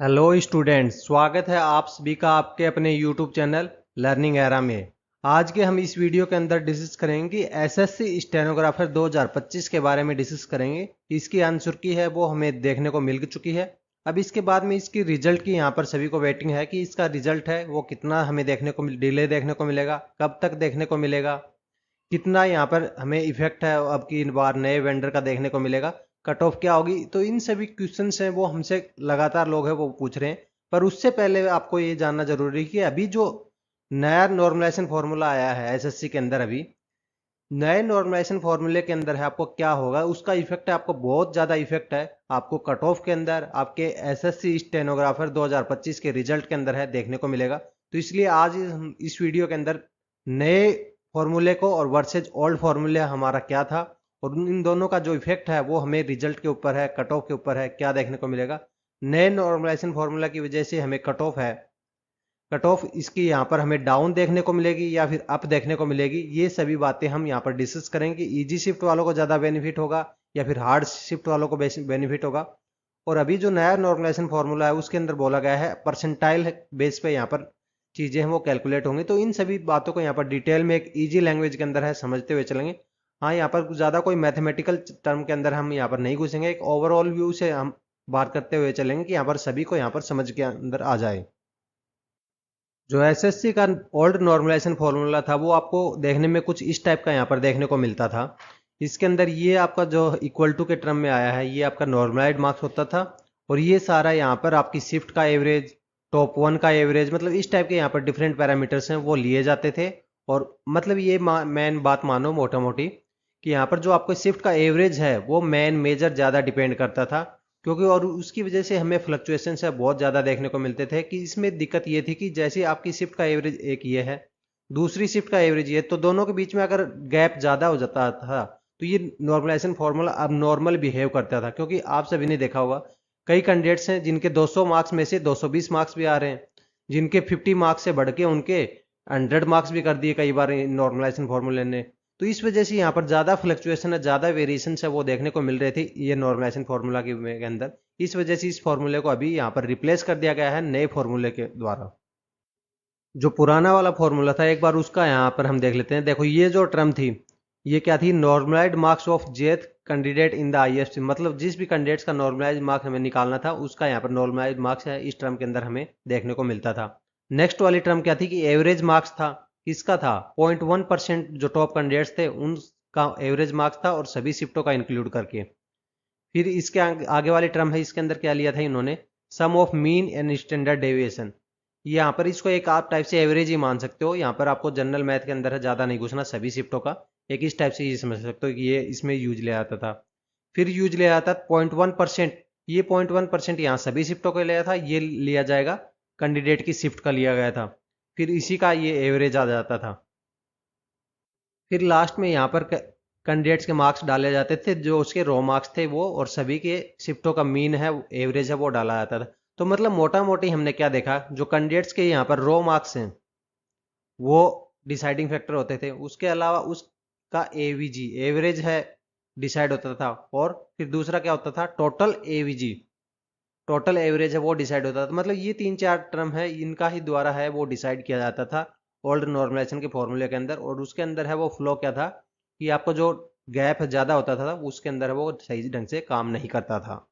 Hello students, स्वागत है आप सभी का आपके अपने यूट्यूब चैनल लर्निंग एरा में। आज के हम इस वीडियो के अंदर डिस्कस करेंगे कि एसएससी स्टेनोग्राफर 2025 के बारे में डिस्कस करेंगे। इसकी आंसर की है वो हमें देखने को मिल चुकी है। अब इसके बाद में इसकी रिजल्ट की यहाँ पर सभी को वेटिंग है कि इसका रिजल्ट है वो कितना हमें देखने को डिले देखने को मिलेगा, कब तक देखने को मिलेगा, कितना यहाँ पर हमें इफेक्ट है अब की बार नए वेंडर का देखने को मिलेगा, कट ऑफ क्या होगी। तो इन सभी क्वेश्चंस हैं वो हमसे लगातार लोग हैं वो पूछ रहे हैं। पर उससे पहले आपको ये जानना जरूरी है कि अभी जो नया नॉर्मलाइजेशन फॉर्मूला आया है एसएससी के अंदर, अभी नए नॉर्मलाइजेशन फॉर्मूले के अंदर है आपको क्या होगा, उसका इफेक्ट है आपको बहुत ज़्यादा इफेक्ट है आपको कट ऑफ के अंदर, आपके एसएससी स्टेनोग्राफर 2025 के रिजल्ट के अंदर है देखने को मिलेगा। तो इसलिए आज इस वीडियो के अंदर नए फॉर्मूले को और वर्सेज ओल्ड फॉर्मूले हमारा क्या था और इन दोनों का जो इफेक्ट है वो हमें रिजल्ट के ऊपर है, कट ऑफ के ऊपर है, क्या देखने को मिलेगा। नए नॉर्मलाइजेशन फॉर्मूला की वजह से हमें कट ऑफ है, कट ऑफ इसकी यहाँ पर हमें डाउन देखने को मिलेगी या फिर अप देखने को मिलेगी। ये सभी बातें हम यहाँ पर डिस्कस करेंगे। इजी शिफ्ट वालों को ज़्यादा बेनिफिट होगा या फिर हार्ड शिफ्ट वालों को बेनिफिट होगा। और अभी जो नया नॉर्मलाइजेशन फॉर्मूला है उसके अंदर बोला गया है परसेंटाइल बेस पे यहाँ पर चीज़ें हैं वो कैलकुलेट होंगी। तो इन सभी बातों को यहाँ पर डिटेल में एक ईजी लैंग्वेज के अंदर है समझते हुए चलेंगे। हाँ, यहाँ पर ज़्यादा कोई मैथमेटिकल टर्म के अंदर हम यहाँ पर नहीं घुसेंगे, एक ओवरऑल व्यू से हम बात करते हुए चलेंगे कि यहाँ पर सभी को यहाँ पर समझ के अंदर आ जाए। जो एसएससी का ओल्ड नॉर्मलाइजेशन फॉर्मूला था वो आपको देखने में कुछ इस टाइप का यहाँ पर देखने को मिलता था। इसके अंदर ये आपका जो इक्वल टू के टर्म में आया है ये आपका नॉर्मलाइज्ड मार्क्स होता था और ये सारा यहाँ पर आपकी शिफ्ट का एवरेज, टॉप वन का एवरेज, मतलब इस टाइप के यहाँ पर डिफरेंट पैरामीटर्स हैं वो लिए जाते थे। और मतलब ये मेन बात मानो मोटा मोटी कि यहाँ पर जो आपको शिफ्ट का एवरेज है वो मेन मेजर ज़्यादा डिपेंड करता था, क्योंकि और उसकी वजह से हमें फ्लक्चुएशन से बहुत ज़्यादा देखने को मिलते थे। कि इसमें दिक्कत ये थी कि जैसे आपकी शिफ्ट का एवरेज एक ये है, दूसरी शिफ्ट का एवरेज ये, तो दोनों के बीच में अगर गैप ज़्यादा हो जाता था तो ये नॉर्मलाइजेशन फार्मूला अब नॉर्मल बिहेव करता था। क्योंकि आप सभी ने देखा होगा कई कैंडिडेट्स हैं जिनके 200 मार्क्स में से 220 मार्क्स भी आ रहे हैं, जिनके 50 मार्क्स से बढ़ के उनके 100 मार्क्स भी कर दिए कई बार नॉर्मलाइजेशन फार्मूले ने। तो इस वजह से यहाँ पर ज़्यादा फ्लक्चुएशन है, ज़्यादा वेरिएशन है वो देखने को मिल रहे थे ये नॉर्मलाइजेशन फार्मूला के अंदर। इस वजह से इस फार्मूले को अभी यहाँ पर रिप्लेस कर दिया गया है नए फार्मूले के द्वारा। जो पुराना वाला फार्मूला था एक बार उसका यहाँ पर हम देख लेते हैं। देखो ये जो टर्म थी ये क्या थी, नॉर्मलाइज्ड मार्क्स ऑफ जेथ कैंडिडेट इन द आईएफसी, मतलब जिस भी कैंडिडेट्स का नॉर्मलाइज्ड मार्क्स हमें निकालना था उसका यहाँ पर नॉर्मलाइज्ड मार्क्स है इस टर्म के अंदर हमें देखने को मिलता था। नेक्स्ट वाली टर्म क्या थी कि एवरेज मार्क्स था, किसका था, 0.1% जो टॉप कैंडिडेट्स थे उनका एवरेज मार्क्स था और सभी शिफ्टों का इंक्लूड करके। फिर इसके आगे वाली टर्म है, इसके अंदर क्या लिया था इन्होंने, sum of mean and standard deviation. यहाँ पर इसको एक आप टाइप से एवरेज ही मान सकते हो। यहाँ पर आपको जनरल मैथ के अंदर है ज़्यादा नहीं घुसना, सभी शिफ्टों का एक इस टाइप से ये समझ सकते हो कि ये इसमें यूज ले आता था। फिर यूज ले आता 0.1%, ये 0.1% यहाँ सभी शिफ्टों को लिया था, ये लिया जाएगा कैंडिडेट की शिफ्ट का लिया गया था, फिर इसी का ये एवरेज आ जाता था। फिर लास्ट में यहाँ पर कैंडिडेट्स के मार्क्स डाले जाते थे जो उसके रो मार्क्स थे वो, और सभी के शिफ्टों का मीन है एवरेज है वो डाला जाता था। तो मतलब मोटा मोटी हमने क्या देखा, जो कैंडिडेट्स के यहाँ पर रो मार्क्स हैं वो डिसाइडिंग फैक्टर होते थे, उसके अलावा उसका एवीजी एवरेज है डिसाइड होता था, और फिर दूसरा क्या होता था, टोटल एवीजी, टोटल एवरेज है वो डिसाइड होता था। मतलब ये तीन चार टर्म है इनका ही द्वारा है वो डिसाइड किया जाता था ओल्ड नॉर्मलाइजेशन के फॉर्मूले के अंदर। और उसके अंदर है वो फ्लो क्या था कि आपको जो गैप ज़्यादा होता था उसके अंदर वो सही ढंग से काम नहीं करता था।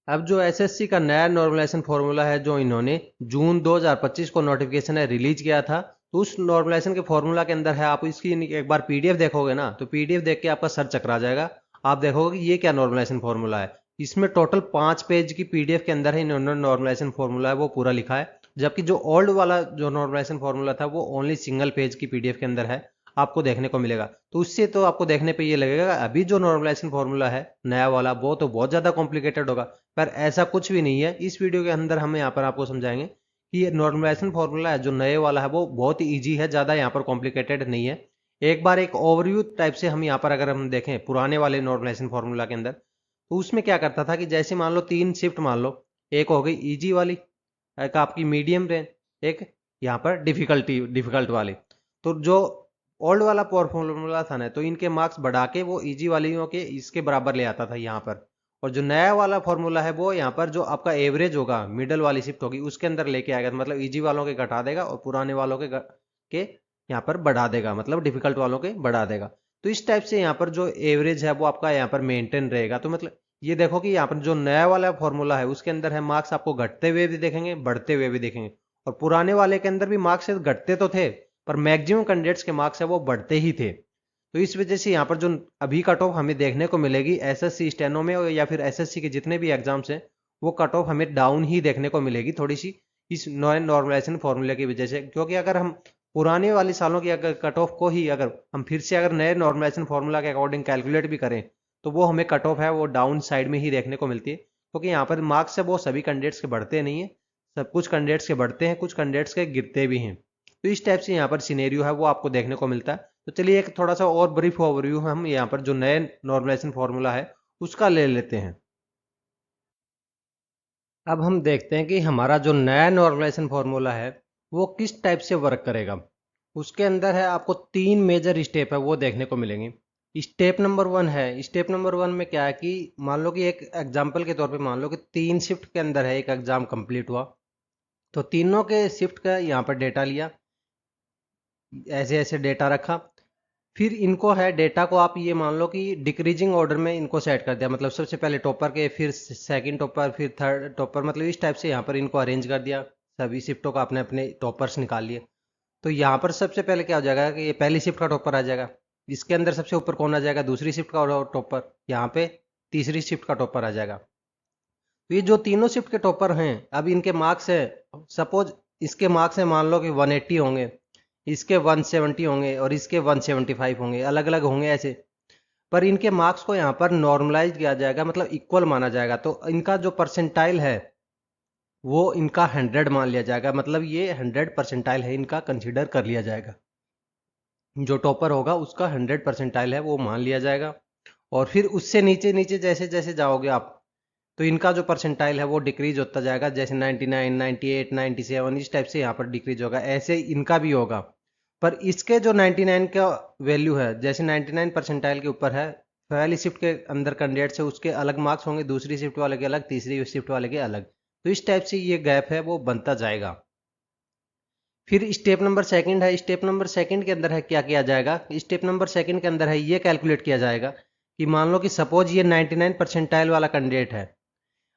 अब जो एसएससी का नया नॉर्मलाइजेशन फॉर्मूला है जो इन्होंने जून 2025 को नोटिफिकेशन है रिलीज किया था, तो उस नॉर्मलाइजेशन के फॉर्मूला के अंदर है, आप इसकी एक बार पीडीएफ देखोगे ना तो पीडीएफ देख के आपका सर चकरा जाएगा। आप देखोगे कि ये क्या नॉर्मलाइजेशन फॉर्मूला है। इसमें टोटल 5 पेज की पीडीएफ के अंदर है इन्होंने नॉर्मलाइजेशन फॉर्मूला है वो पूरा लिखा है, जबकि जो ओल्ड वाला जो नॉर्मलाइजेशन फॉर्मूला था वो ओनली सिंगल पेज की पीडीएफ के अंदर है आपको देखने को मिलेगा। तो उससे तो आपको देखने पे ये लगेगा अभी जो नॉर्मलाइजेशन फॉर्मूला है नया वाला वो तो बहुत ज़्यादा कॉम्प्लिकेटेड होगा, पर ऐसा कुछ भी नहीं है। इस वीडियो के अंदर हम यहाँ पर आपको समझाएंगे कि ये नॉर्मलाइजेशन फॉर्मूला है जो नए वाला है वो बहुत ही ईजी है, ज़्यादा यहाँ पर कॉम्प्लिकेटेड नहीं है। एक बार एक ओवरव्यू टाइप से हम यहाँ पर अगर हम देखें पुराने वाले नॉर्मलाइजेशन फॉर्मूला के अंदर, तो उसमें क्या करता था कि जैसे मान लो तीन शिफ्ट मान लो, एक हो गई ईजी वाली, एक आपकी मीडियम रेंज, एक यहाँ पर डिफिकल्ट वाली। तो जो ओल्ड वाला फॉर्मूला था ना तो इनके मार्क्स बढ़ा के वो इजी वालियों के इसके बराबर ले आता था यहाँ पर, और जो नया वाला फॉर्मूला है वो यहाँ पर जो आपका एवरेज होगा मिडल वाली शिफ्ट होगी उसके अंदर लेके आएगा, मतलब इजी वालों के घटा देगा और पुराने वालों के यहाँ पर बढ़ा देगा, मतलब डिफिकल्ट वालों के बढ़ा देगा। तो इस टाइप से यहाँ पर जो एवरेज है वो आपका यहाँ पर मेंटेन रहेगा। तो मतलब ये देखो कि यहाँ पर जो नया वाला फॉर्मूला है उसके अंदर है मार्क्स आपको घटते हुए भी देखेंगे, बढ़ते हुए भी देखेंगे, और पुराने वाले के अंदर भी मार्क्स घटते तो थे पर मैक्सिमम कैंडिडेट्स के मार्क्स है वो बढ़ते ही थे। तो इस वजह से यहाँ पर जो अभी कट ऑफ हमें देखने को मिलेगी एसएससी स्टेनो में या फिर एसएससी के जितने भी एग्जाम्स हैं वो कट ऑफ हमें डाउन ही देखने को मिलेगी थोड़ी सी, इस नॉन नॉर्मलाइजेशन फॉर्मूले की वजह से। क्योंकि अगर हम पुराने वाले सालों की अगर कट ऑफ को ही अगर हम फिर से अगर नए नॉर्मलाइजेशन फॉर्मूला के अकॉर्डिंग कैलकुलेट भी करें तो वो हमें कट ऑफ है वो डाउन साइड में ही देखने को मिलती है। क्योंकि यहाँ पर मार्क्स है वो सभी कैंडिडेट्स के बढ़ते नहीं है, सब कुछ कैंडिडेट्स के बढ़ते हैं, कुछ कैंडिडेट्स के गिरते भी हैं। तो इस टाइप से यहाँ पर सिनेरियो है वो आपको देखने को मिलता है। तो चलिए एक थोड़ा सा और ब्रीफ ओवरव्यू हम यहाँ पर जो नए नॉर्मलाइजेशन फॉर्मूला है उसका ले लेते हैं। अब हम देखते हैं कि हमारा जो नया नॉर्मलाइजेशन फॉर्मूला है वो किस टाइप से वर्क करेगा। उसके अंदर है आपको 3 मेजर स्टेप है वो देखने को मिलेंगे। स्टेप नंबर 1 है, स्टेप नंबर 1 में क्या है कि मान लो कि एक एग्जाम्पल के तौर पे मान लो कि 3 शिफ्ट के अंदर है एक एग्जाम कंप्लीट हुआ, तो तीनों के शिफ्ट का यहाँ पर डेटा लिया, ऐसे ऐसे डेटा रखा, फिर इनको है डेटा को आप ये मान लो कि डिक्रीजिंग ऑर्डर में इनको सेट कर दिया, मतलब सबसे पहले टॉपर के, फिर सेकंड टॉपर, फिर थर्ड टॉपर, मतलब इस टाइप से यहाँ पर इनको अरेंज कर दिया। सभी शिफ्टों का आपने अपने टॉपर्स निकाल लिए। तो यहाँ पर सबसे पहले क्या हो जाएगा कि ये पहली शिफ्ट का टॉपर आ जाएगा, इसके अंदर सबसे ऊपर कौन आ जाएगा, दूसरी शिफ्ट का टॉपर, यहाँ पे तीसरी शिफ्ट का टॉपर आ जाएगा। तो ये जो तीनों शिफ्ट के टॉपर हैं अब इनके मार्क्स है, सपोज इसके मार्क्स है मान लो कि 180 होंगे, इसके 170 होंगे और इसके 175 होंगे, अलग अलग होंगे ऐसे, पर इनके मार्क्स को यहाँ पर नॉर्मलाइज किया जाएगा, मतलब इक्वल माना जाएगा। तो इनका जो परसेंटाइल है वो इनका 100 मान लिया जाएगा, मतलब ये 100 परसेंटाइल है इनका कंसिडर कर लिया जाएगा। जो टॉपर होगा उसका 100 परसेंटाइल है वो मान लिया जाएगा। और फिर उससे नीचे नीचे जैसे जैसे जाओगे आप तो इनका जो परसेंटाइल है वो डिक्रीज होता जाएगा, जैसे 99, 98, 97 इस टाइप से यहाँ पर डिक्रीज होगा, ऐसे इनका भी होगा। पर इसके जो 99 का वैल्यू है, जैसे 99 परसेंटाइल के ऊपर है, पहली शिफ्ट के अंदर कैंडिडेट से उसके अलग मार्क्स होंगे, दूसरी शिफ्ट वाले के अलग, तीसरी शिफ्ट वाले के अलग। तो इस टाइप से ये गैप है वो बनता जाएगा। फिर स्टेप नंबर सेकंड है, स्टेप नंबर सेकंड के अंदर है क्या किया जाएगा, स्टेप नंबर सेकंड के अंदर है ये कैलकुलेट किया जाएगा कि मान लो कि सपोज ये 99 परसेंटाइल वाला कैंडिडेट है,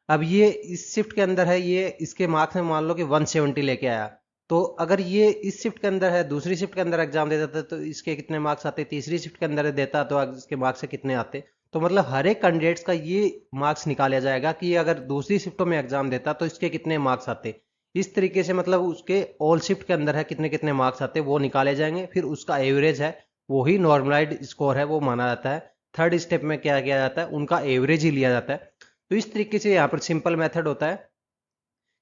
अब ये इस शिफ्ट के अंदर है, ये इसके मार्क्स में मान लो कि 170 लेके आया, तो अगर ये इस शिफ्ट के अंदर है दूसरी शिफ्ट के अंदर एग्जाम देता था तो इसके कितने मार्क्स आते, तीसरी शिफ्ट के अंदर देता तो इसके मार्क्स से कितने आते। तो मतलब हर एक कैंडिडेट्स का ये मार्क्स निकाला जाएगा कि अगर दूसरी शिफ्टों में एग्जाम देता तो इसके कितने मार्क्स आते। इस तरीके से मतलब उसके ऑल शिफ्ट के अंदर है कितने कितने मार्क्स आते वो निकाले जाएंगे, फिर उसका एवरेज है वही नॉर्मलाइज्ड स्कोर है वो माना जाता है। थर्ड स्टेप में क्या किया जाता है, उनका एवरेज ही लिया जाता है। तो इस तरीके से यहाँ पर सिंपल मेथड होता है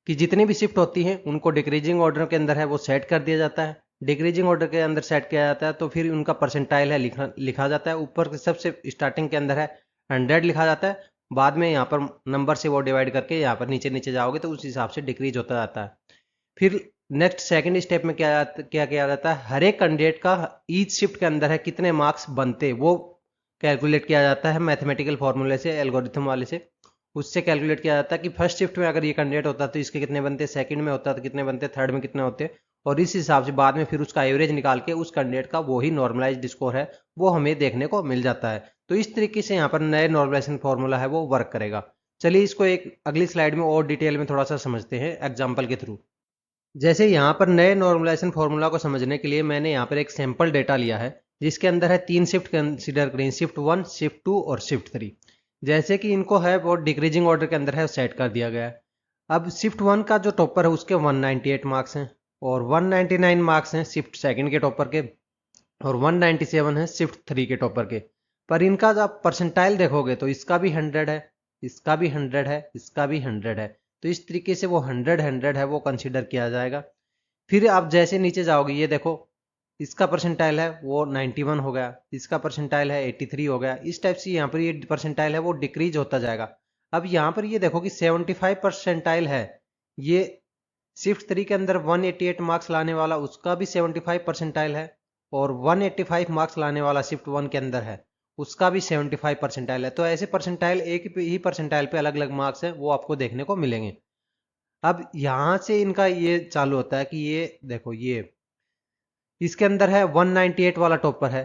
कि जितनी भी शिफ्ट होती हैं उनको डिक्रीजिंग ऑर्डर के अंदर है वो सेट कर दिया जाता है, डिक्रीजिंग ऑर्डर के अंदर सेट किया जाता है, तो फिर उनका परसेंटाइल है लिखा जाता है, ऊपर सबसे स्टार्टिंग के अंदर है 100 लिखा जाता है, बाद में यहाँ पर नंबर से वो डिवाइड करके यहाँ पर नीचे नीचे जाओगे तो उस हिसाब से डिक्रीज होता जाता है। फिर नेक्स्ट सेकंड स्टेप में क्या किया जाता है, हर एक कैंडिडेट का ईच शिफ्ट के अंदर है कितने मार्क्स बनते वो कैलकुलेट किया जाता है मैथमेटिकल फॉर्मूले से, एल्गोरिथम वाले से, उससे कैलकुलेट किया जाता है कि फर्स्ट शिफ्ट में अगर ये कैंडिडेट होता तो इसके कितने बनते, सेकंड में होता तो कितने बनते, थर्ड में कितने होते, और इस हिसाब से बाद में फिर उसका एवरेज निकाल के उस कैंडिडेट का वही नॉर्मलाइज्ड स्कोर है वो हमें देखने को मिल जाता है। तो इस तरीके से यहाँ पर नए नॉर्मलाइजेशन फॉर्मूला है वो वर्क करेगा। चलिए इसको एक अगली स्लाइड में और डिटेल में थोड़ा सा समझते हैं एग्जाम्पल के थ्रू। जैसे यहाँ पर नए नॉर्मलाइजेशन फॉर्मूला को समझने के लिए मैंने यहाँ पर एक सैंपल डेटा लिया है जिसके अंदर है 3 शिफ्ट कंसीडर करें, शिफ्ट 1, शिफ्ट 2 और शिफ्ट 3। जैसे कि इनको है वो डिक्रीजिंग ऑर्डर के अंदर है सेट कर दिया गया है। अब शिफ्ट 1 का जो टॉपर है उसके 198 मार्क्स हैं और 199 मार्क्स हैं शिफ्ट सेकंड के टॉपर के और 197 है शिफ्ट 3 के टॉपर के। पर इनका जब आप परसेंटाइल देखोगे तो इसका भी 100 है, इसका भी 100 है, इसका भी 100 है। तो इस तरीके से वो 100 है वो कंसिडर किया जाएगा। फिर आप जैसे नीचे जाओगे ये देखो इसका परसेंटाइल है वो 91 हो गया, इसका परसेंटाइल है 83 हो गया, इस टाइप से यहाँ पर ये परसेंटाइल है वो डिक्रीज होता जाएगा। अब यहाँ पर ये देखो कि 75 परसेंटाइल है, ये शिफ्ट 3 के अंदर 188 मार्क्स लाने वाला उसका भी 75 परसेंटाइल है और 185 मार्क्स लाने वाला शिफ्ट 1 के अंदर है उसका भी 75 परसेंटाइल है। तो ऐसे परसेंटाइल, एक ही परसेंटाइल पे अलग अलग मार्क्स हैं वो आपको देखने को मिलेंगे। अब यहाँ से इनका ये चालू होता है कि ये देखो, ये इसके अंदर है 198 वाला टॉपर है।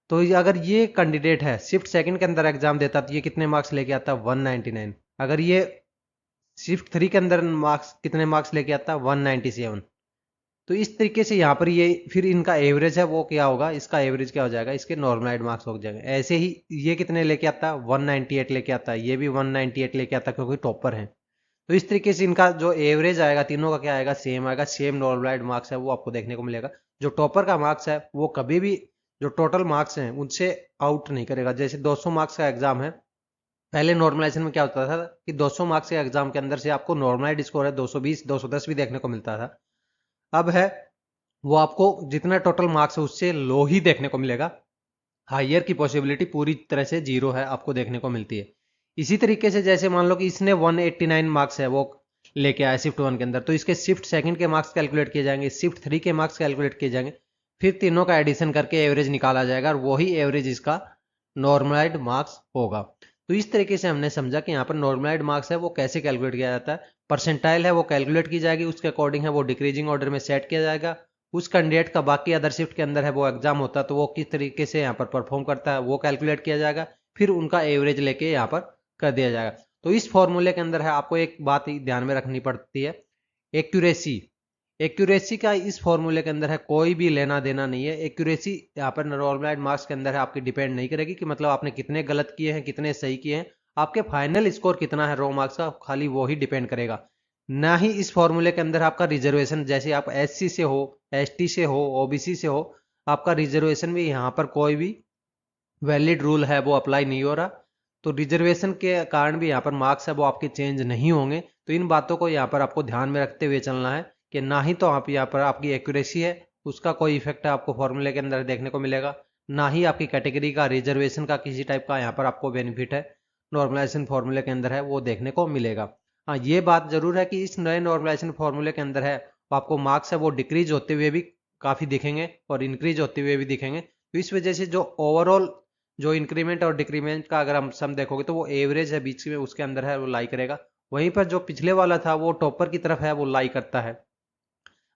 तो अगर ये कैंडिडेट है शिफ्ट सेकंड के अंदर एग्जाम देता तो ये कितने मार्क्स लेके आता? 199। अगर ये शिफ्ट थ्री के अंदर मार्क्स कितने मार्क्स लेके आता? 197। तो इस तरीके से यहाँ पर ये फिर इनका एवरेज है वो क्या होगा, इसका एवरेज क्या हो जाएगा, इसके नॉर्मलाइज्ड मार्क्स हो जाएंगे। ऐसे ही ये कितने लेके आता? 198 लेके आता है, ये भी 198 लेके आता क्योंकि टॉपर है। तो इस तरीके से इनका जो एवरेज आएगा तीनों का क्या आएगा? सेम आएगा, सेम नॉर्मलाइज्ड मार्क्स है वो आपको देखने को मिलेगा। जो टॉपर का मार्क्स है वो कभी भी जो टोटल मार्क्स हैं उनसे आउट नहीं करेगा। जैसे 200 मार्क्स का एग्जाम है, पहले नॉर्मलाइजेशन में क्या होता था कि 200 मार्क्स के एग्जाम के अंदर से आपको नॉर्मलाइज्ड स्कोर है 220 210 भी देखने को मिलता था। अब है वो आपको जितना टोटल मार्क्स है उससे लो ही देखने को मिलेगा। हायर की पॉसिबिलिटी पूरी तरह से जीरो है आपको देखने को मिलती है। इसी तरीके से जैसे मान लो कि इसने 189 मार्क्स है वो लेके आया शिफ्ट वन के अंदर, तो इसके शिफ्ट सेकंड के मार्क्स कैलकुलेट किए जाएंगे, शिफ्ट थ्री के मार्क्स कैलकुलेट किए जाएंगे, फिर तीनों का एडिशन करके एवरेज निकाला जाएगा और वही एवरेज इसका नॉर्मलाइज्ड मार्क्स होगा। तो इस तरीके से हमने समझा कि यहाँ पर नॉर्मलाइज्ड मार्क्स है वो कैसे कैलकुलेट किया जाता है। परसेंटाइल है वो कैलकुलेट की जाएगी, उसके अकॉर्डिंग है वो डिक्रीजिंग ऑर्डर में सेट किया जाएगा। उस कैंडिडेट का बाकी अदर शिफ्ट के अंदर है वो एग्जाम होता है तो वो किस तरीके से यहाँ पर परफॉर्म करता है वो कैलकुलेट किया जाएगा, फिर उनका एवरेज लेके यहाँ पर कर दिया जाएगा। तो इस फॉर्मूले के अंदर है आपको एक बात ध्यान में रखनी पड़ती है, एक्यूरेसी। एक्यूरेसी का इस फॉर्मूले के अंदर है कोई भी लेना देना नहीं है। एक्यूरेसी यहाँ पर नॉर्मलाइज्ड मार्क्स के अंदर है आपकी डिपेंड नहीं करेगी कि मतलब आपने कितने गलत किए हैं कितने सही किए हैं, आपके फाइनल स्कोर कितना है रो मार्क्स का, खाली वो ही डिपेंड करेगा। ना ही इस फॉर्मूले के अंदर आपका रिजर्वेशन, जैसे आप एससी से हो, एसटी से हो, ओबीसी से हो, आपका रिजर्वेशन भी यहाँ पर कोई भी वैलिड रूल है वो अप्लाई नहीं हो रहा। तो रिजर्वेशन के कारण भी यहाँ पर मार्क्स है वो आपके चेंज नहीं होंगे। तो इन बातों को यहाँ पर आपको ध्यान में रखते हुए चलना है कि ना ही तो आप यहाँ पर आपकी एक्यूरेसी है उसका कोई इफेक्ट आपको फॉर्मूले के अंदर देखने को मिलेगा, ना ही आपकी कैटेगरी का रिजर्वेशन का किसी टाइप का यहाँ पर आपको बेनिफिट है नॉर्मलाइजेशन फॉर्मूले के अंदर है वो देखने को मिलेगा। हाँ, ये बात जरूर है कि इस नए नॉर्मलाइजेशन फॉर्मूले के अंदर है वो आपको मार्क्स है वो डिक्रीज होते हुए भी काफ़ी दिखेंगे और इंक्रीज होते हुए भी दिखेंगे। तो इस वजह से जो ओवरऑल जो इंक्रीमेंट और डिक्रीमेंट का अगर हम सम देखोगे तो वो एवरेज है बीच में उसके अंदर है वो लाई करेगा। वहीं पर जो पिछले वाला था वो टॉपर की तरफ है वो लाई करता है,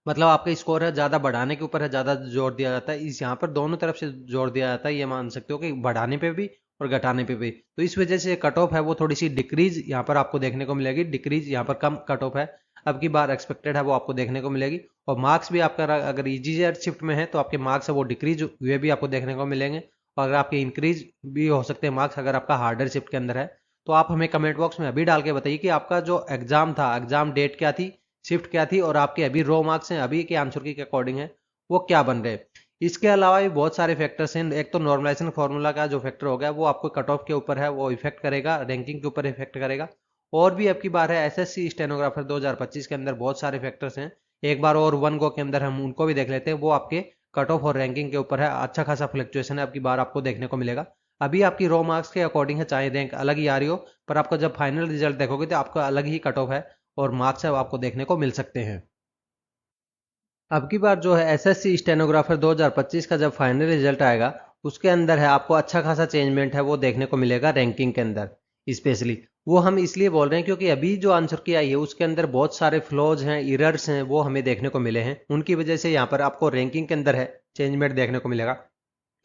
मतलब आपका स्कोर है ज़्यादा बढ़ाने के ऊपर है ज़्यादा जोर दिया जाता है। इस यहाँ पर दोनों तरफ से जोर दिया जाता है, ये मान सकते हो कि बढ़ाने पे भी और घटाने पे भी। तो इस वजह से कट ऑफ है वो थोड़ी सी डिक्रीज यहाँ पर आपको देखने को मिलेगी, डिक्रीज यहाँ पर कम कट ऑफ है अब की बार एक्सपेक्टेड है वो आपको देखने को मिलेगी। और मार्क्स भी आपका अगर ईजी शिफ्ट में है तो आपके मार्क्स है वो डिक्रीज हुए भी आपको देखने को मिलेंगे, और अगर आपके इंक्रीज भी हो सकते हैं मार्क्स अगर आपका हार्डर शिफ्ट के अंदर है। तो आप हमें कमेंट बॉक्स में अभी डाल के बताइए कि आपका जो एग्जाम था, एग्जाम डेट क्या थी, शिफ्ट क्या थी, और आपके अभी रो मार्क्स हैं अभी के आंसर की अकॉर्डिंग है वो क्या बन रहे। इसके अलावा भी बहुत सारे फैक्टर्स हैं। एक तो नॉर्मलाइजेशन फॉर्मूला का जो फैक्टर हो गया वो आपको कट ऑफ के ऊपर है वो इफेक्ट करेगा, रैंकिंग के ऊपर इफेक्ट करेगा। और भी अब की बार है एसएससी स्टेनोग्राफर 2025 के अंदर बहुत सारे फैक्टर्स हैं, एक बार और वन गो के अंदर हम उनको भी देख लेते हैं। वो आपके कट ऑफ और रैंकिंग के ऊपर है, अच्छा खासा फ्लक्चुएशन है अब की बार आपको देखने को मिलेगा। अभी आपकी रो मार्क्स के अकॉर्डिंग है, चाहे रैंक अलग ही आ रही हो, पर आपका जब फाइनल रिजल्ट देखोगे तो आपका अलग ही कट ऑफ है और मार्क्स है आपको देखने को मिल सकते हैं। अब की बार जो है एसएससी स्टेनोग्राफर 2025 का जब फाइनल रिजल्ट आएगा उसके अंदर है आपको अच्छा खासा चेंजमेंट है वो देखने को मिलेगा रैंकिंग के अंदर। स्पेशली वो हम इसलिए बोल रहे हैं क्योंकि अभी जो आंसर की आई है उसके अंदर बहुत सारे फ्लॉज हैं, इरर्स हैं, वो हमें देखने को मिले हैं। उनकी वजह से यहाँ पर आपको रैंकिंग के अंदर है चेंजमेंट देखने को मिलेगा।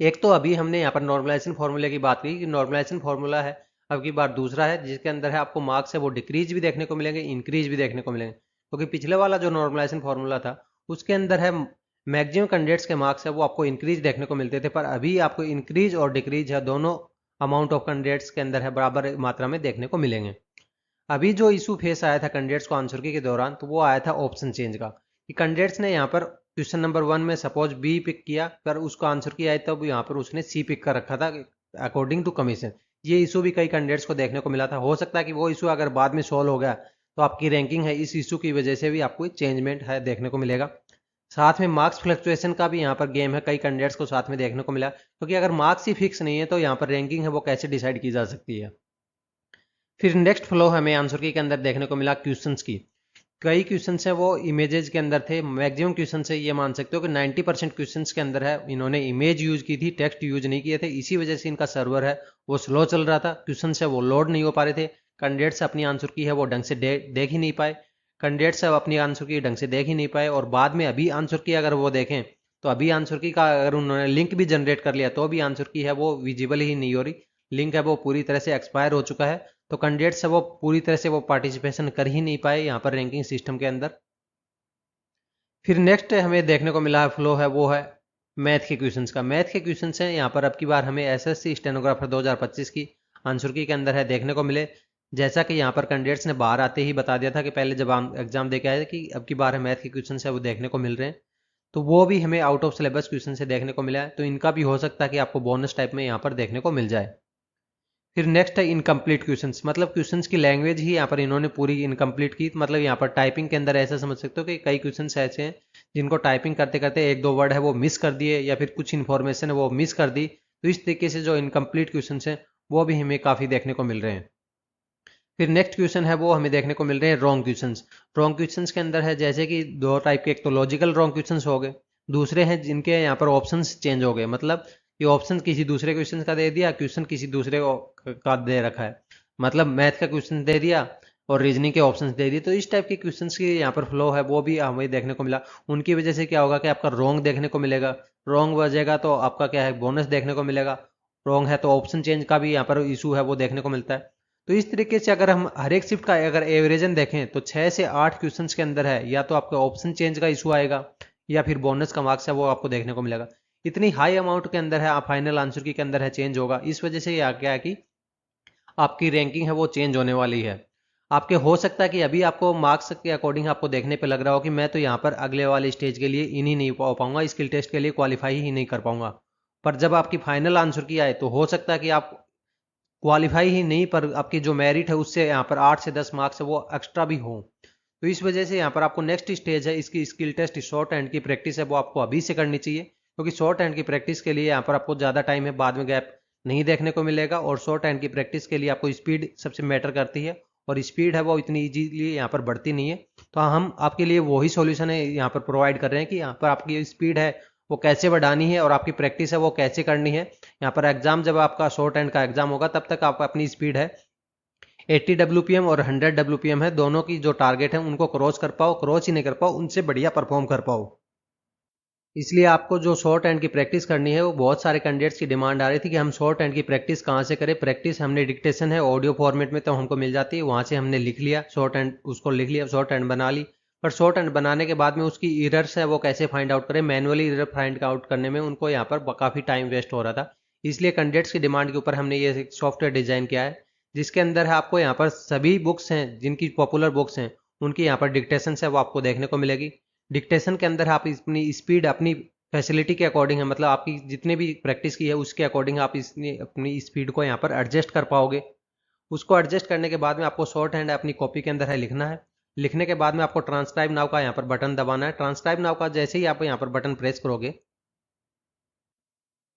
एक तो अभी हमने यहाँ पर नॉर्मलाइजेशन फॉर्मूले की बात की कि नॉर्मलाइजेशन फॉर्मूला है, अब की बार दूसरा है जिसके अंदर है आपको मार्क्स है वो डिक्रीज भी देखने को मिलेंगे, इंक्रीज भी देखने को मिलेंगे। क्योंकि पिछले वाला जो नॉर्मलाइजेशन फॉर्मूला था उसके अंदर है मैक्सिमम कैंडिडेट्स के मार्क्स है वो आपको इंक्रीज देखने को मिलते थे, पर अभी आपको इंक्रीज और डिक्रीज है दोनों अमाउंट ऑफ कैंडिडेट्स के अंदर है बराबर मात्रा में देखने को मिलेंगे। अभी जो इशू फेस आया था कैंडिडेट्स को आंसर की के दौरान तो वो आया था ऑप्शन चेंज का, कि कैंडिडेट्स ने यहाँ पर क्वेश्चन नंबर 1 में सपोज बी पिक किया, पर उसको आंसर की आई तब यहाँ पर उसने सी पिक कर रखा था अकॉर्डिंग टू कमीशन। ये इशू भी कई कैंडिडेट्स को देखने को मिला था। हो सकता है कि वो इशू अगर बाद में सॉल्व हो गया तो आपकी रैंकिंग है इस इशू की वजह से भी आपको चेंजमेंट है देखने को मिलेगा। साथ में मार्क्स फ्लक्चुएशन का भी यहाँ पर गेम है, कई कैंडिडेट्स को साथ में देखने को मिला, क्योंकि अगर मार्क्स ही फिक्स नहीं है तो यहाँ पर रैंकिंग है वो कैसे डिसाइड की जा सकती है। फिर नेक्स्ट फ्लो हमें आंसर की के अंदर देखने को मिला क्वेश्चंस की। कई क्वेश्चन है वो इमेजेस के अंदर थे। मैक्सिमम क्वेश्चन से ये मान सकते हो कि 90% क्वेश्चन के अंदर है इन्होंने इमेज यूज की थी, टेक्स्ट यूज नहीं किए थे। इसी वजह से इनका सर्वर है वो स्लो चल रहा था, क्वेश्चन है वो लोड नहीं हो पा रहे थे, कैंडिडेट्स अपनी आंसर की है वो ढंग से देख ही नहीं पाए, कैंडिडेट्स अपनी आंसर की ढंग से देख ही नहीं पाए। और बाद में अभी आंसर की अगर वो देखें तो अभी आंसर की का अगर उन्होंने लिंक भी जनरेट कर लिया तो भी आंसर की है वो विजिबल ही नहीं हो रही, लिंक है वो पूरी तरह से एक्सपायर हो चुका है। तो कैंडिडेट्स है वो पूरी तरह से वो पार्टिसिपेशन कर ही नहीं पाए यहाँ पर रैंकिंग सिस्टम के अंदर। फिर नेक्स्ट हमें देखने को मिला है फ्लो है वो है मैथ के क्वेश्चंस का। मैथ के क्वेश्चंस हैं यहाँ पर अब की बार हमें एसएससी स्टेनोग्राफर 2025 की आंसर की के अंदर है देखने को मिले। जैसा कि यहाँ पर कैंडिडेट्स ने बाहर आते ही बता दिया था कि पहले जब हम एग्जाम दे के आए कि अब की बार है मैथ के क्वेश्चन है वो देखने को मिल रहे हैं, तो वो भी हमें आउट ऑफ सिलेबस क्वेश्चन से देखने को मिला है। तो इनका भी हो सकता है कि आपको बोनस टाइप में यहाँ पर देखने को मिल जाए। फिर नेक्स्ट है इनकम्प्लीट क्वेश्चंस, मतलब क्वेश्चंस की लैंग्वेज ही यहाँ पर इन्होंने पूरी इनकम्प्लीट की। मतलब यहाँ पर टाइपिंग के अंदर ऐसा समझ सकते हो कि कई क्वेश्चंस ऐसे हैं जिनको टाइपिंग करते करते एक दो वर्ड है वो मिस कर दिए या फिर कुछ इन्फॉर्मेशन है वो मिस कर दी। तो इस तरीके से जो इनकम्प्लीट क्वेश्चंस हैं वो भी हमें काफ़ी देखने को मिल रहे हैं। फिर नेक्स्ट क्वेश्चन है वो हमें देखने को मिल रहे हैं रॉन्ग क्वेश्चंस। रॉन्ग क्वेश्चंस के अंदर है जैसे कि दो टाइप के, एक तो लॉजिकल रॉन्ग क्वेश्चंस हो गए, दूसरे हैं जिनके यहाँ पर ऑप्शंस चेंज हो गए। मतलब ये ऑप्शन किसी दूसरे क्वेश्चन का दे दिया, क्वेश्चन किसी दूसरे का दे रखा है, मतलब मैथ का क्वेश्चन दे दिया और रीजनिंग के ऑप्शंस दे दिए। तो इस टाइप के क्वेश्चंस की यहाँ पर फ्लो है वो भी हमें देखने को मिला। उनकी वजह से क्या होगा कि आपका रॉन्ग देखने को मिलेगा, रॉन्ग बजेगा तो आपका क्या है बोनस देखने को मिलेगा, रॉन्ग है तो ऑप्शन चेंज का भी यहाँ पर इशू है वो देखने को मिलता है। तो इस तरीके से अगर हम हर एक शिफ्ट का अगर एवरेजन देखें तो 6 से 8 क्वेश्चंस के अंदर है या तो आपका ऑप्शन चेंज का इशू आएगा या फिर बोनस का मार्क्स है वो आपको देखने को मिलेगा। इतनी हाई अमाउंट के अंदर है आप फाइनल आंसर की के अंदर है चेंज होगा। इस वजह से ये क्या है कि आपकी रैंकिंग है वो चेंज होने वाली है। आपके हो सकता है कि अभी आपको मार्क्स के अकॉर्डिंग आपको देखने पे लग रहा हो कि मैं तो यहाँ पर अगले वाले स्टेज के लिए इन ही नहीं हो पाऊंगा, स्किल टेस्ट के लिए क्वालिफाई ही नहीं कर पाऊंगा। पर जब आपकी फाइनल आंसर की आए तो हो सकता है कि आप क्वालिफाई ही नहीं पर आपकी जो मेरिट है उससे यहाँ पर 8 से 10 मार्क्स है वो एक्स्ट्रा भी हो। तो इस वजह से यहाँ पर आपको नेक्स्ट स्टेज है इसकी स्किल टेस्ट शॉर्ट हैंड की प्रैक्टिस है वो आपको अभी से करनी चाहिए, क्योंकि शॉर्ट हैंड की प्रैक्टिस के लिए यहाँ पर आपको ज़्यादा टाइम है, बाद में गैप नहीं देखने को मिलेगा। और शॉर्ट हैंड की प्रैक्टिस के लिए आपको स्पीड सबसे मैटर करती है और स्पीड है वो इतनी ईजीली यहाँ पर बढ़ती नहीं है। तो हम आपके लिए वही सॉल्यूशन है यहाँ पर प्रोवाइड कर रहे हैं कि यहाँ पर आपकी स्पीड है वो कैसे बढ़ानी है और आपकी प्रैक्टिस है वो कैसे करनी है। यहाँ पर एग्जाम जब आपका शॉर्ट हैंड का एग्जाम होगा तब तक आप अपनी स्पीड है 80 WPM और 100 WPM है, दोनों की जो टारगेट है उनको क्रॉस कर पाओ, क्रॉस ही नहीं कर पाओ उनसे बढ़िया परफॉर्म कर पाओ। इसलिए आपको जो शॉर्ट हैंड की प्रैक्टिस करनी है वो बहुत सारे कैंडिडेट्स की डिमांड आ रही थी कि हम शॉर्ट हैंड की प्रैक्टिस कहाँ से करें। प्रैक्टिस हमने डिक्टेशन है ऑडियो फॉर्मेट में तो हमको मिल जाती है, वहाँ से हमने लिख लिया शॉर्ट हैंड, उसको लिख लिया शॉर्ट हैंड बना ली। पर शॉर्ट हैंड बनाने के बाद में उसकी एरर्स है वो कैसे फाइंड आउट करें, मैनुअली एरर फाइंड आउट करने में उनको यहाँ पर काफ़ी टाइम वेस्ट हो रहा था। इसलिए कैंडिडेट्स की डिमांड के ऊपर हमने ये सॉफ्टवेयर डिजाइन किया है जिसके अंदर है आपको यहाँ पर सभी बुक्स हैं जिनकी पॉपुलर बुक्स हैं उनकी यहाँ पर डिक्टेशन है वो आपको देखने को मिलेगी। डिक्टेशन के अंदर आप अपनी स्पीड अपनी फैसिलिटी के अकॉर्डिंग है, मतलब आपकी जितने भी प्रैक्टिस की है उसके अकॉर्डिंग आप इसने अपनी स्पीड को यहाँ पर एडजस्ट कर पाओगे। उसको एडजस्ट करने के बाद में आपको शॉर्ट हैंड अपनी कॉपी के अंदर है लिखना है। लिखने के बाद में आपको ट्रांसक्राइब नाउ का यहाँ पर बटन दबाना है। ट्रांसक्राइब नाउ का जैसे ही आप यहाँ पर बटन प्रेस करोगे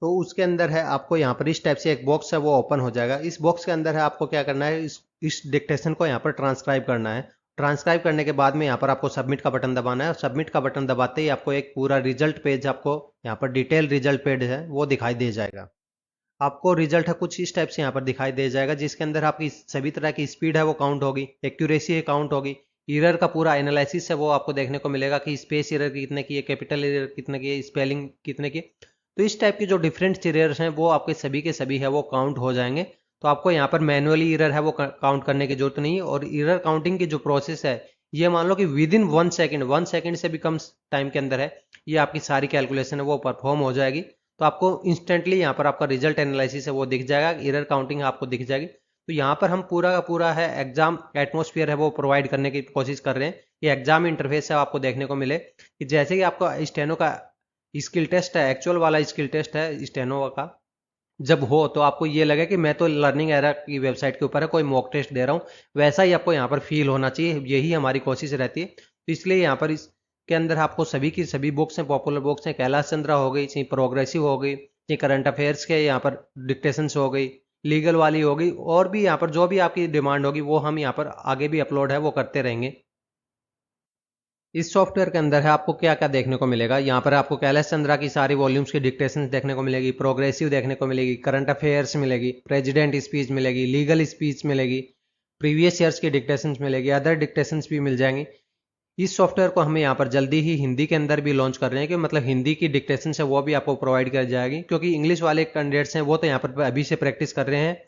तो उसके अंदर है आपको यहाँ पर इस टाइप से एक बॉक्स है वो ओपन हो जाएगा। इस बॉक्स के अंदर है आपको क्या करना है, इस डिक्टेशन को यहाँ पर ट्रांसक्राइब करना है। ट्रांसक्राइब करने के बाद में यहाँ पर आपको सबमिट का बटन दबाना है और सबमिट का बटन दबाते ही आपको एक पूरा रिजल्ट पेज, आपको यहाँ पर डिटेल रिजल्ट पेज है वो दिखाई दे जाएगा। आपको रिजल्ट है कुछ इस टाइप से यहाँ पर दिखाई दे जाएगा जिसके अंदर आपकी सभी तरह की स्पीड है वो काउंट होगी, एक्यूरेसी है काउंट होगी, एरर का पूरा एनालिसिस है वो आपको देखने को मिलेगा कि स्पेस एरर कितने की है, कैपिटल एरर कितने की है, स्पेलिंग कितने की। तो इस टाइप के जो डिफरेंट एरर्स हैं वो आपके सभी के सभी है वो काउंट हो जाएंगे। तो आपको यहाँ पर मैनुअली एरर है वो काउंट करने की जरूरत नहीं है। और एरर काउंटिंग की जो प्रोसेस है ये मान लो कि विद इन 1 सेकेंड, 1 सेकेंड से भी कम टाइम के अंदर है ये आपकी सारी कैलकुलेशन है वो परफॉर्म हो जाएगी। तो आपको इंस्टेंटली यहाँ पर आपका रिजल्ट एनालिसिस है वो दिख जाएगा, एरर काउंटिंग आपको दिख जाएगी। तो यहाँ पर हम पूरा का पूरा है एग्जाम एटमोसफियर है वो प्रोवाइड करने की कोशिश कर रहे हैं। ये एग्जाम इंटरफेस है आपको देखने को मिले कि जैसे कि आपका स्टेनो का स्किल टेस्ट है, एक्चुअल वाला स्किल टेस्ट है स्टेनो का, जब हो तो आपको ये लगे कि मैं तो लर्निंग एरा की वेबसाइट के ऊपर है कोई मॉक टेस्ट दे रहा हूँ, वैसा ही आपको यहाँ पर फील होना चाहिए, यही हमारी कोशिश रहती है। तो इसलिए यहाँ पर इसके अंदर आपको सभी की सभी बुक्स हैं, पॉपुलर बुक्स हैं, कैलाश चंद्रा हो गई, चाहे प्रोग्रेसिव हो गई, चाहे करंट अफेयर्स के यहाँ पर डिक्टेशंस हो गई, लीगल वाली हो गई, और भी यहाँ पर जो भी आपकी डिमांड होगी वो हम यहाँ पर आगे भी अपलोड है वो करते रहेंगे। इस सॉफ्टवेयर के अंदर है आपको क्या क्या देखने को मिलेगा। यहाँ पर आपको कैलाश चंद्रा की सारी वॉल्यूम्स की डिक्टेशन देखने को मिलेगी, प्रोग्रेसिव देखने को मिलेगी, करंट अफेयर्स मिलेगी, प्रेसिडेंट स्पीच मिलेगी, लीगल स्पीच मिलेगी, प्रीवियस ईयर्स की डिक्टेशंस मिलेगी, अदर डिक्टेशंस भी मिल जाएंगी। इस सॉफ्टवेयर को हमें यहाँ पर जल्दी ही हिंदी के अंदर भी लॉन्च कर रहे हैं कि मतलब हिंदी की डिक्टेशन है वो भी आपको प्रोवाइड कर जाएगी, क्योंकि इंग्लिश वाले कैंडिडेट्स हैं वो तो यहाँ पर अभी से प्रैक्टिस कर रहे हैं,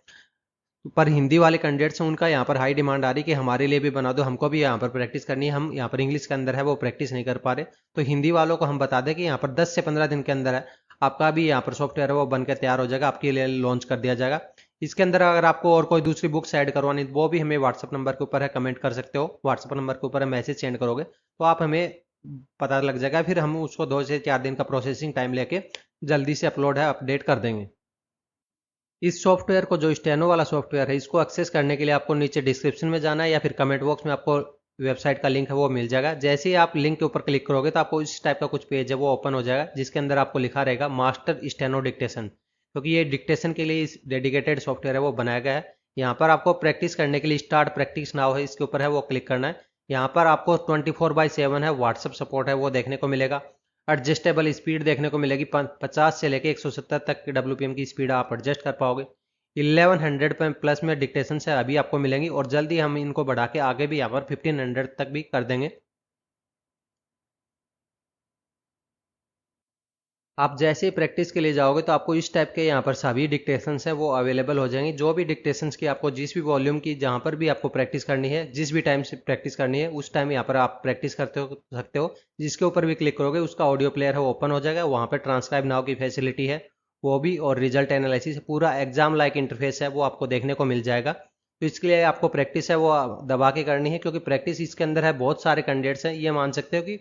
पर हिंदी वाले कैंडिडेट्स हैं उनका यहाँ पर हाई डिमांड आ रही है कि हमारे लिए भी बना दो, हमको भी यहाँ पर प्रैक्टिस करनी है, हम यहाँ पर इंग्लिश के अंदर है वो प्रैक्टिस नहीं कर पा रहे। तो हिंदी वालों को हम बता दें कि यहाँ पर 10 से 15 दिन के अंदर है आपका भी यहाँ पर सॉफ्टवेयर है वो बनकर तैयार हो जाएगा, आपके लिए लॉन्च कर दिया जाएगा। इसके अंदर अगर आपको और कोई दूसरी बुक्स ऐड करवानी वो भी हमें व्हाट्सअप नंबर के ऊपर है कमेंट कर सकते हो, व्हाट्सअप नंबर के ऊपर मैसेज सेंड करोगे तो आप हमें पता लग जाएगा, फिर हम उसको 2 से 4 दिन का प्रोसेसिंग टाइम लेके जल्दी से अपलोड है अपडेट कर देंगे। इस सॉफ्टवेयर को जो स्टेनो वाला सॉफ्टवेयर है इसको एक्सेस करने के लिए आपको नीचे डिस्क्रिप्शन में जाना है या फिर कमेंट बॉक्स में आपको वेबसाइट का लिंक है वो मिल जाएगा। जैसे ही आप लिंक के ऊपर क्लिक करोगे तो आपको इस टाइप का कुछ पेज है वो ओपन हो जाएगा, जिसके अंदर आपको लिखा रहेगा मास्टर स्टेनो डिक्टेशन, क्योंकि ये डिक्टेशन के लिए इस डेडिकेटेड सॉफ्टवेयर है वो बनाया गया है। यहाँ पर आपको प्रैक्टिस करने के लिए स्टार्ट प्रैक्टिस नाउ है इसके ऊपर है वो क्लिक करना है। यहाँ पर आपको 24/7 है व्हाट्सअप सपोर्ट है वो देखने को मिलेगा। एडजस्टेबल स्पीड देखने को मिलेगी, 50 से लेकर 170 तक की WPM की स्पीड आप एडजस्ट कर पाओगे। 1100 पे प्लस में डिक्टेशन से अभी आपको मिलेंगी और जल्दी हम इनको बढ़ा के आगे भी यहाँ पर 1500 तक भी कर देंगे। आप जैसे ही प्रैक्टिस के लिए जाओगे तो आपको इस टाइप के यहाँ पर सभी डिक्टेशंस हैं वो अवेलेबल हो जाएंगी। जो भी डिक्टेशंस की आपको जिस भी वॉल्यूम की जहाँ पर भी आपको प्रैक्टिस करनी है, जिस भी टाइम से प्रैक्टिस करनी है उस टाइम यहाँ पर आप प्रैक्टिस करते हो सकते हो। जिसके ऊपर भी क्लिक करोगे उसका ऑडियो प्लेयर है वो ओपन हो जाएगा, वहाँ पर ट्रांसक्राइब नाउ की फैसिलिटी है वो भी, और रिजल्ट एनालिसिस पूरा एग्जाम लाइक इंटरफेस है वो आपको देखने को मिल जाएगा। तो इसके लिए आपको प्रैक्टिस है वो दबा के करनी है, क्योंकि प्रैक्टिस इसके अंदर है बहुत सारे कैंडिडेट्स हैं, ये मान सकते हो कि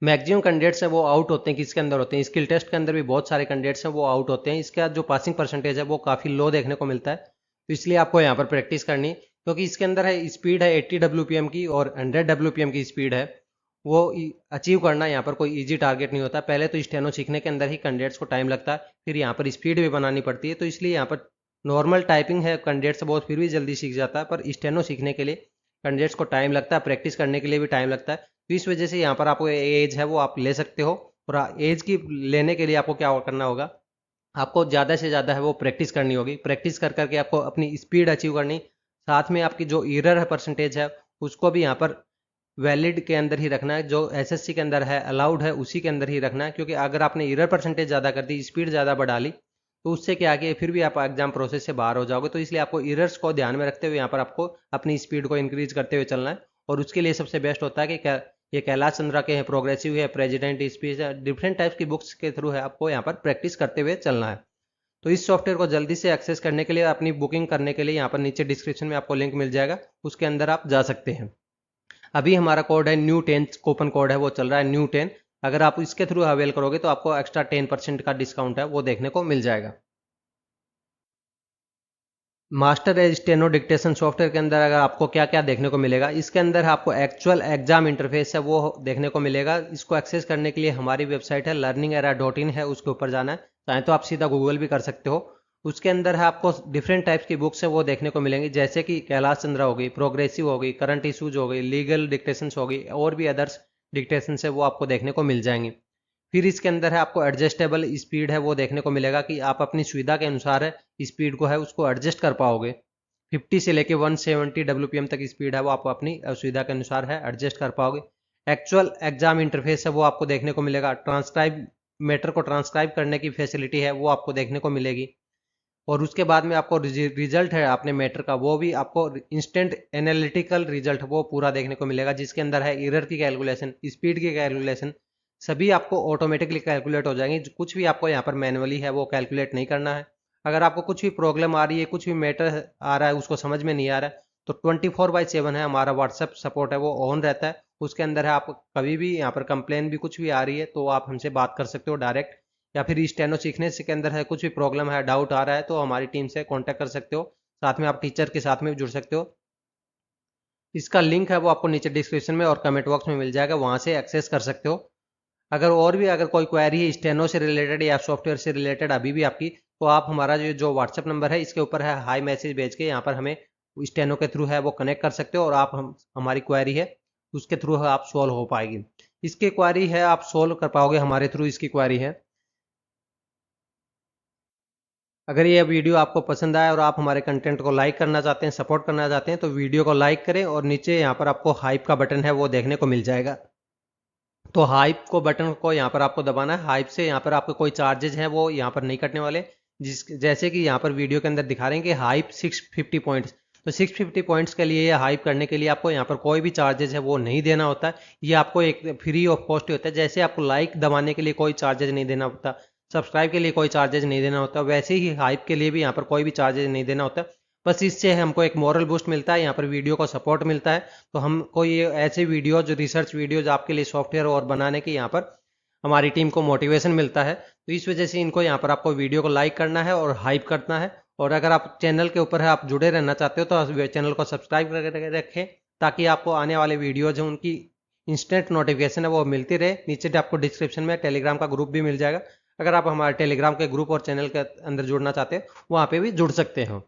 मैक्सिमम कैंडिडेट्स हैं वो आउट होते हैं। किसके अंदर होते हैं, स्किल टेस्ट के अंदर भी बहुत सारे कैंडिडेट्स हैं वो आउट होते हैं। इसका जो पासिंग परसेंटेज है वो काफ़ी लो देखने को मिलता है, तो इसलिए आपको यहाँ पर प्रैक्टिस करनी है, क्योंकि इसके अंदर है स्पीड है 80 WPM की और 100 WPM की स्पीड है वो अचीव करना यहाँ पर कोई ईजी टारगेट नहीं होता। पहले तो स्टेनो सीखने के अंदर ही कैंडिडेट्स को टाइम लगता है, फिर यहाँ पर स्पीड भी बनानी पड़ती है, तो इसलिए यहाँ पर नॉर्मल टाइपिंग है कैंडिडेट्स बहुत फिर भी जल्दी सीख जाता है, पर स्टेनो सीखने के लिए कैंडिडेट्स को टाइम लगता है, प्रैक्टिस करने के लिए भी टाइम लगता है। तो इस वजह से यहाँ पर आपको एज है वो आप ले सकते हो, और एज की लेने के लिए आपको क्या करना होगा, आपको ज़्यादा से ज़्यादा है वो प्रैक्टिस करनी होगी। प्रैक्टिस कर करके आपको अपनी स्पीड अचीव करनी, साथ में आपकी जो एरर है परसेंटेज है उसको भी यहाँ पर वैलिड के अंदर ही रखना है, जो एसएससी के अंदर है अलाउड है उसी के अंदर ही रखना है। क्योंकि अगर आपने एरर परसेंटेज ज़्यादा कर दी, स्पीड ज़्यादा बढ़ा ली, तो उससे क्या कि फिर भी आप एग्जाम प्रोसेस से बाहर हो जाओगे। तो इसलिए आपको एरर्स को ध्यान में रखते हुए यहाँ पर आपको अपनी स्पीड को इंक्रीज करते हुए चलना है। और उसके लिए सबसे बेस्ट होता है कि क्या ये कैलाश चंद्रा के हैं, प्रोग्रेसिव है, प्रेसिडेंट स्पीच है, डिफरेंट टाइप्स की बुक्स के थ्रू है आपको यहाँ पर प्रैक्टिस करते हुए चलना है। तो इस सॉफ्टवेयर को जल्दी से एक्सेस करने के लिए, अपनी बुकिंग करने के लिए यहाँ पर नीचे डिस्क्रिप्शन में आपको लिंक मिल जाएगा, उसके अंदर आप जा सकते हैं। अभी हमारा कोड है न्यू 10, कूपन कोड है वो चल रहा है न्यू 10। अगर आप इसके थ्रू अवेल करोगे तो आपको एक्स्ट्रा 10% का डिस्काउंट है वो देखने को मिल जाएगा। Master as steno dictation software के अंदर अगर आपको क्या क्या देखने को मिलेगा, इसके अंदर आपको एक्चुअल एग्जाम इंटरफेस है वो देखने को मिलेगा। इसको एक्सेस करने के लिए हमारी वेबसाइट है learningera.in है, उसके ऊपर जाना है, चाहे तो आप सीधा गूगल भी कर सकते हो। उसके अंदर है आपको डिफरेंट टाइप्स की बुक्स है वो देखने को मिलेंगी, जैसे कि कैलाश चंद्रा हो गई, प्रोग्रेसिव हो गई, करंट इशूज हो गई, लीगल डिक्टेशन हो गई, और भी अदर्स डिक्टेशन है वो आपको देखने को मिल जाएंगी। फिर इसके अंदर है आपको एडजस्टेबल स्पीड है वो देखने को मिलेगा, कि आप अपनी सुविधा के अनुसार है स्पीड को है उसको एडजस्ट कर पाओगे। 50 से लेके 170 WPM तक स्पीड है वो आप अपनी सुविधा के अनुसार है एडजस्ट कर पाओगे। एक्चुअल एग्जाम इंटरफेस है वो आपको देखने को मिलेगा। ट्रांसक्राइब मैटर को ट्रांसक्राइब करने की फैसिलिटी है वो आपको देखने को मिलेगी। और उसके बाद में आपको रिजल्ट है अपने मैटर का वो भी आपको इंस्टेंट एनालिटिकल रिजल्ट वो पूरा देखने को मिलेगा, जिसके अंदर है एरर की कैलकुलेशन, स्पीड की कैलकुलेशन, सभी आपको ऑटोमेटिकली कैलकुलेट हो जाएंगी। कुछ भी आपको यहाँ पर मैनुअली है वो कैलकुलेट नहीं करना है। अगर आपको कुछ भी प्रॉब्लम आ रही है, कुछ भी मैटर आ रहा है उसको समझ में नहीं आ रहा है, तो 24/7 है हमारा व्हाट्सएप सपोर्ट है वो ऑन रहता है। उसके अंदर है आप कभी भी यहाँ पर कंप्लेन भी कुछ भी आ रही है तो आप हमसे बात कर सकते हो डायरेक्ट, या फिर स्टेनो सीखने से के अंदर है कुछ भी प्रॉब्लम है, डाउट आ रहा है, तो हमारी टीम से कांटेक्ट कर सकते हो। साथ में आप टीचर के साथ में भी जुड़ सकते हो। इसका लिंक है वो आपको नीचे डिस्क्रिप्शन में और कमेंट बॉक्स में मिल जाएगा, वहां से एक्सेस कर सकते हो। अगर और भी अगर कोई क्वेरी है स्टेनो से रिलेटेड या सॉफ्टवेयर से रिलेटेड अभी भी आपकी, तो आप हमारा जो व्हाट्सएप नंबर है इसके ऊपर है हाई मैसेज भेज के यहाँ पर हमें स्टेनो के थ्रू है वो कनेक्ट कर सकते हो, और आप हमारी क्वेरी है उसके थ्रू आप सोल्व हो पाएगी। इसकी क्वेरी है आप सोल्व कर पाओगे हमारे थ्रू, इसकी क्वेरी है। अगर ये वीडियो आपको पसंद आए और आप हमारे कंटेंट को लाइक करना चाहते हैं, सपोर्ट करना चाहते हैं, तो वीडियो को लाइक करें और नीचे यहाँ पर आपको हाइप का बटन है वो देखने को मिल जाएगा। तो हाइप को बटन को यहाँ पर आपको दबाना है। हाइप से यहाँ पर आपको कोई चार्जेज हैं वो यहाँ पर नहीं कटने वाले, जैसे कि यहाँ पर वीडियो के अंदर दिखा रहे हैं कि हाइप 650 पॉइंट्स। तो 650 पॉइंट्स के लिए या हाइप करने के लिए आपको यहाँ पर कोई भी चार्जेज है वो नहीं देना होता है। ये आपको एक फ्री ऑफ कॉस्ट होता है। जैसे आपको लाइक दबाने के लिए कोई चार्जेज नहीं देना होता, सब्सक्राइब के लिए कोई चार्जेज नहीं देना होता, वैसे ही हाइप के लिए भी यहाँ पर कोई भी चार्जेज नहीं देना होता। बस इससे हमको एक मोरल बूस्ट मिलता है, यहाँ पर वीडियो को सपोर्ट मिलता है। तो हमको ये ऐसे वीडियो जो रिसर्च वीडियोज आपके लिए सॉफ्टवेयर और बनाने की यहाँ पर हमारी टीम को मोटिवेशन मिलता है। तो इस वजह से इनको यहाँ पर आपको वीडियो को लाइक करना है और हाइप करना है। और अगर आप चैनल के ऊपर है, आप जुड़े रहना चाहते हो, तो चैनल को सब्सक्राइब करके रखें ताकि आपको आने वाले वीडियोज हैं उनकी इंस्टेंट नोटिफिकेशन है वो मिलती रहे। नीचे आपको डिस्क्रिप्शन में टेलीग्राम का ग्रुप भी मिल जाएगा। अगर आप हमारे टेलीग्राम के ग्रुप और चैनल के अंदर जुड़ना चाहते हो, वहाँ पे भी जुड़ सकते हो।